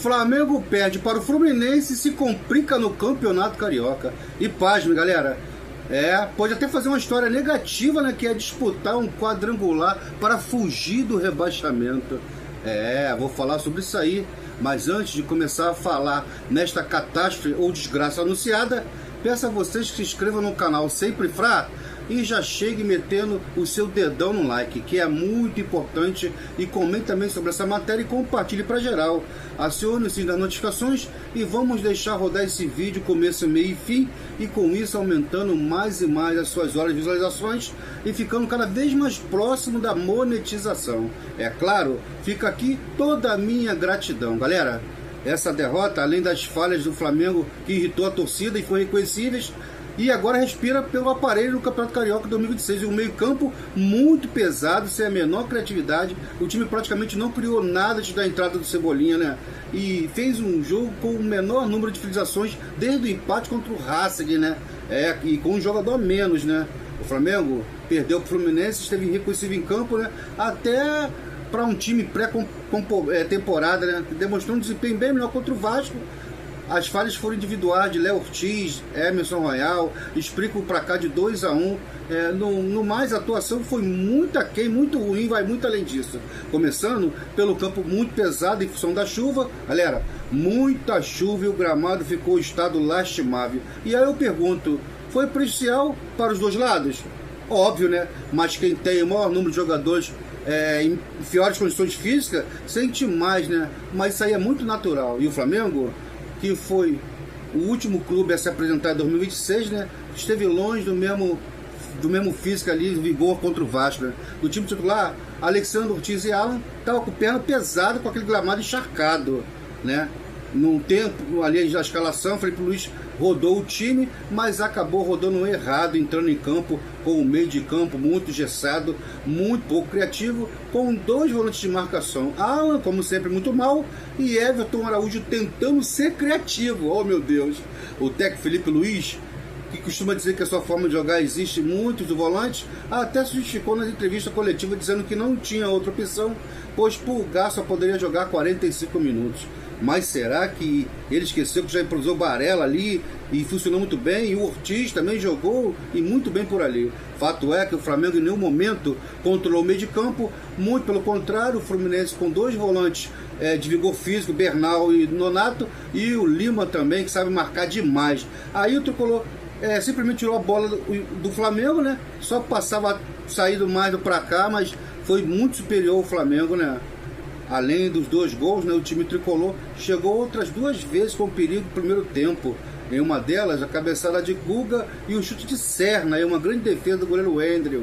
Flamengo perde para o Fluminense e se complica no Campeonato Carioca. E pasme, galera, pode até fazer uma história negativa, né, que é disputar um quadrangular para fugir do rebaixamento. Vou falar sobre isso aí. Mas antes de começar a falar nesta catástrofe ou desgraça anunciada, peço a vocês que se inscrevam no canal Sempre Frá e já chegue metendo o seu dedão no like, que é muito importante, e comente também sobre essa matéria e compartilhe para geral. Acione o sininho das notificações e vamos deixar rodar esse vídeo começo, meio e fim, e com isso aumentando mais e mais as suas horas de visualizações e ficando cada vez mais próximo da monetização. É claro, fica aqui toda a minha gratidão, galera. Essa derrota, além das falhas do Flamengo que irritou a torcida e foram reconhecíveis, e agora respira pelo aparelho do Campeonato Carioca 2026, e um meio campo muito pesado, sem a menor criatividade. O time praticamente não criou nada antes da entrada do Cebolinha, né? E fez um jogo com o menor número de finalizações desde o empate contra o Racing, né? E com um jogador a menos, né? O Flamengo perdeu para o Fluminense, esteve irreconhecível em campo, né? Até para um time pré-temporada, né? Demonstrou um desempenho bem melhor contra o Vasco. As falhas foram individuais de Léo Ortiz, Emerson Royal, explico para cá de 2-1. No mais, a atuação foi muito aquém, muito ruim, vai muito além disso. Começando pelo campo muito pesado em função da chuva. Galera, muita chuva e o gramado ficou em estado lastimável. E aí eu pergunto, foi prejudicial para os dois lados? Óbvio, né? Mas quem tem o maior número de jogadores em piores condições físicas, sente mais, né? Mas isso aí é muito natural. E o Flamengo, que foi o último clube a se apresentar em 2026, né? Esteve longe do mesmo físico ali, vigor contra o Vasco, né? Do time titular, Alexandre, Ortiz e Alan estavam com perna pesada, com aquele gramado encharcado, né? Num tempo ali da escalação, Felipe Luiz rodou o time, mas acabou rodando errado, entrando em campo com o meio de campo muito engessado, muito pouco criativo, com dois volantes de marcação, Alan, como sempre, muito mal, e Everton Araújo tentando ser criativo. Oh meu Deus, o técnico Felipe Luiz, que costuma dizer que a sua forma de jogar existe muito do volante, até se justificou na entrevista coletiva dizendo que não tinha outra opção, pois Pulgar só poderia jogar 45 minutos. Mas será que ele esqueceu que já improvisou Barella ali e funcionou muito bem? E o Ortiz também jogou e muito bem por ali. Fato é que o Flamengo em nenhum momento controlou o meio de campo, muito pelo contrário, o Fluminense com dois volantes de vigor físico, Bernal e Nonato, e o Lima também, que sabe marcar demais. Aí o Tricolor simplesmente tirou a bola do Flamengo, né? Só passava saído mais para cá, mas foi muito superior ao Flamengo, né? Além dos dois gols, né, o time tricolor chegou outras duas vezes com perigo no primeiro tempo. Em uma delas, a cabeçada de Guga e o chute de Serna, e uma grande defesa do goleiro Wendel.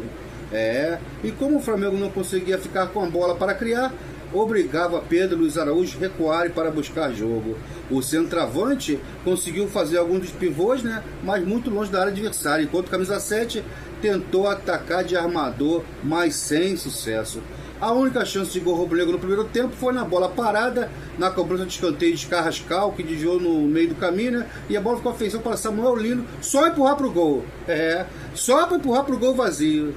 E como o Flamengo não conseguia ficar com a bola para criar, obrigava Pedro Luiz Araújo a recuarem para buscar jogo. O centroavante conseguiu fazer alguns dos pivôs, né, mas muito longe da área adversária, enquanto o camisa 7 tentou atacar de armador, mas sem sucesso. A única chance de gol rubro-negro no primeiro tempo foi na bola parada, na cobrança de escanteio de Carrascal, que desviou no meio do caminho, né? E a bola ficou afeição para Samuel Lino, só empurrar para o gol. Só para empurrar para o gol vazio.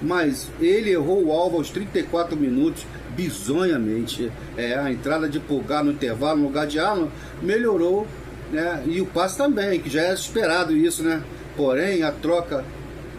Mas ele errou o alvo aos 34 minutos, bizonhamente. A entrada de Pulgar no intervalo, no lugar de Alan, melhorou, né? E o passe também, que já era esperado isso, né? Porém, a troca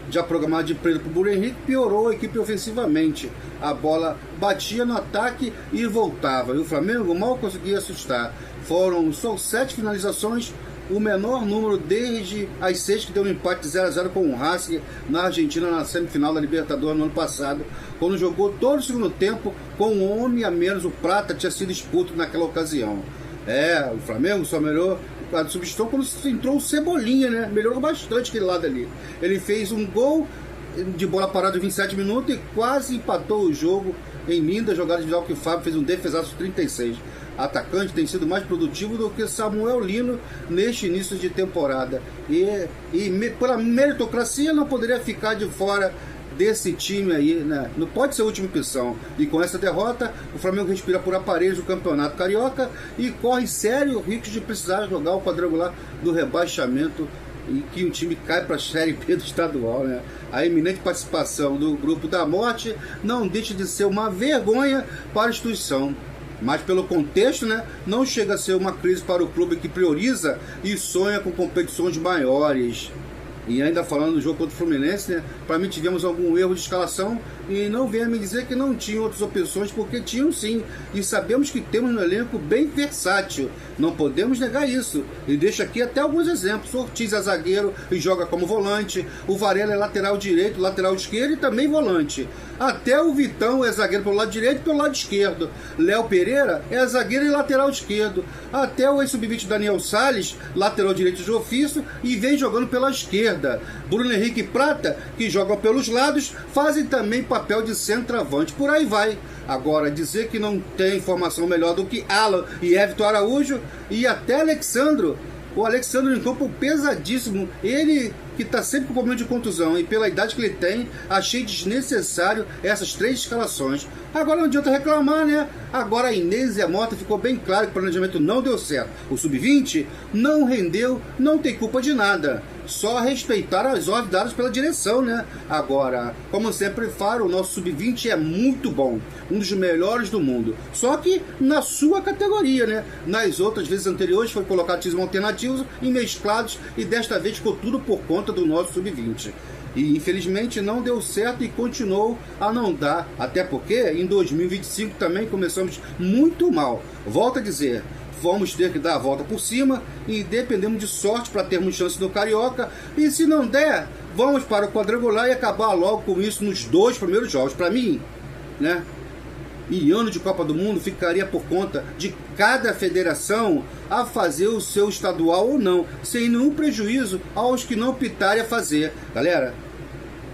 já programada de Pedro para o Bruno Henrique piorou a equipe ofensivamente. A bola batia no ataque e voltava, e o Flamengo mal conseguia assustar. Foram só 7 finalizações, o menor número desde as 6 que deu um empate 0-0 com o Racing na Argentina na semifinal da Libertadores no ano passado, quando jogou todo o segundo tempo com um homem a menos. O Prata tinha sido expulso naquela ocasião. O Flamengo só melhorou a substituição quando entrou o Cebolinha, né? Melhorou bastante aquele lado ali. Ele fez um gol de bola parada em 27 minutos e quase empatou o jogo em linda jogada de que o Fábio fez um defesaço de 36. Atacante tem sido mais produtivo do que Samuel Lino neste início de temporada. E pela meritocracia não poderia ficar de fora desse time aí, né? Não pode ser a última opção. E com essa derrota, o Flamengo respira por aparelhos do Campeonato Carioca e corre sério risco de precisar jogar o quadrangular do rebaixamento, e que o time cai para a Série B do estadual, né? A iminente participação do grupo da morte não deixa de ser uma vergonha para a instituição. Mas pelo contexto, né, não chega a ser uma crise para o clube que prioriza e sonha com competições maiores. E ainda falando do jogo contra o Fluminense, né, para mim tivemos algum erro de escalação e não venha me dizer que não tinham outras opções, porque tinham sim. E sabemos que temos um elenco bem versátil, não podemos negar isso. E deixo aqui até alguns exemplos. O Ortiz é zagueiro e joga como volante, o Varela é lateral direito, lateral esquerdo e também volante. Até o Vitão é zagueiro pelo lado direito e pelo lado esquerdo. Léo Pereira é zagueiro e lateral esquerdo. Até o ex-sub-20 Daniel Salles, lateral direito de ofício e vem jogando pela esquerda. Bruno Henrique e Prata, que jogam pelos lados, fazem também papel de centroavante. Por aí vai. Agora, dizer que não tem formação melhor do que Alan e Everton Araújo e até Alexandro. O Alexandre em campo pesadíssimo. Ele que está sempre com problema de contusão e pela idade que ele tem, achei desnecessário essas 3 escalações. Agora não adianta reclamar, né? Agora a Inês e a Mota ficou bem claro que o planejamento não deu certo. O Sub-20 não rendeu, não tem culpa de nada. Só respeitar as ordens dadas pela direção, né? Agora, como sempre falo, o nosso Sub-20 é muito bom. Um dos melhores do mundo. Só que na sua categoria, né? Nas outras vezes anteriores foi colocado times alternativos e mesclados e desta vez ficou tudo por conta do nosso Sub-20. E infelizmente não deu certo e continuou a não dar. Até porque em 2025 também começamos muito mal. Volto a dizer, vamos ter que dar a volta por cima e dependemos de sorte para termos chance no Carioca. E se não der, vamos para o quadrangular e acabar logo com isso nos 2 primeiros jogos. Para mim, né? E ano de Copa do Mundo ficaria por conta de cada federação a fazer o seu estadual ou não, sem nenhum prejuízo aos que não optarem a fazer. Galera,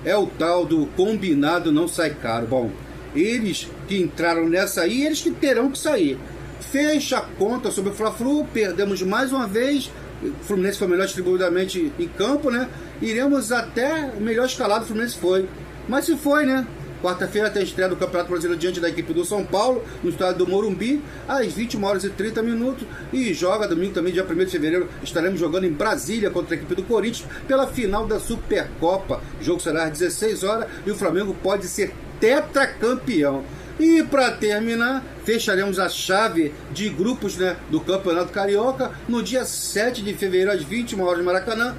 é o tal do combinado não sai caro. Bom, eles que entraram nessa aí, eles que terão que sair. Fecha a conta sobre o Fla-Flu, perdemos mais uma vez. O Fluminense foi melhor distribuidamente em campo, né? Iremos até melhor escalado o Fluminense foi. Mas se foi, né? Quarta-feira tem a estreia do Campeonato Brasileiro diante da equipe do São Paulo, no estádio do Morumbi, às 21h30. E joga domingo também, dia 1º de fevereiro, estaremos jogando em Brasília contra a equipe do Corinthians pela final da Supercopa. O jogo será às 16 horas e o Flamengo pode ser tetracampeão. E para terminar, fecharemos a chave de grupos, né, do Campeonato Carioca no dia 7 de fevereiro, às 21h no Maracanã,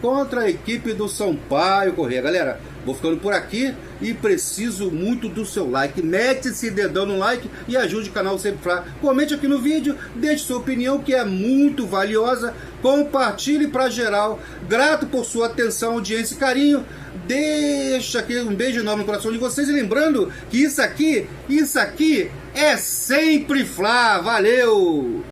contra a equipe do Sampaio Corrêa. Galera, vou ficando por aqui e preciso muito do seu like. Mete esse dedão no like e ajude o canal Sempre Fla. Comente aqui no vídeo, deixe sua opinião que é muito valiosa. Compartilhe para geral. Grato por sua atenção, audiência e carinho. Deixa aqui um beijo enorme no coração de vocês. E lembrando que isso aqui é Sempre Fla. Valeu!